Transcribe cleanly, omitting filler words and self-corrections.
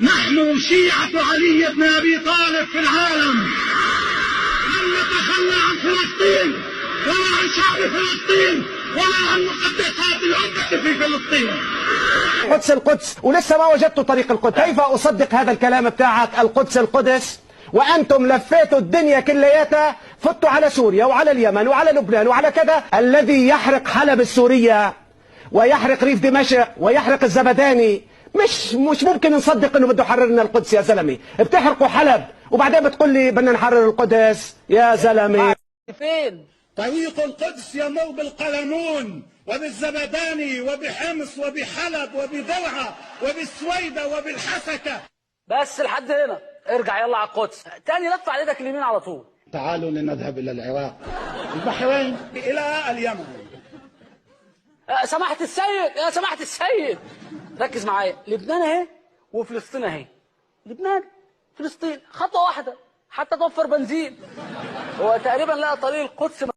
نحن شيعة علي بن أبي طالب في العالم لن نتخلى عن فلسطين ولا عن شعب فلسطين ولا عن مقدسات الأمة في فلسطين. القدس ولسه ما وجدت طريق القدس. كيف أصدق هذا الكلام بتاعك القدس وأنتم لفيتوا الدنيا كلياتها، فتوا على سوريا وعلى اليمن وعلى لبنان وعلى كذا. الذي يحرق حلب السورية ويحرق ريف دمشق ويحرق الزبداني مش ممكن نصدق انه بده يحررنا القدس يا زلمه. بتحرقوا حلب وبعدين بتقول لي بدنا نحرر القدس يا زلمه. فين طريق القدس يمر بالقلمون وبالزبداني وبحمص وبحلب وبدرعا وبالسويدة وبالحسكة. بس لحد هنا، ارجع يلا على القدس تاني، لف على ايدك اليمين على طول. تعالوا لنذهب الى العراق، البحرين، الى اليمن. سماحة السيد، يا سماحة السيد ركز معايا، لبنان اهي وفلسطين اهي. لبنان فلسطين خطوة واحدة حتى توفر بنزين. هو تقريبا لقى طريق القدس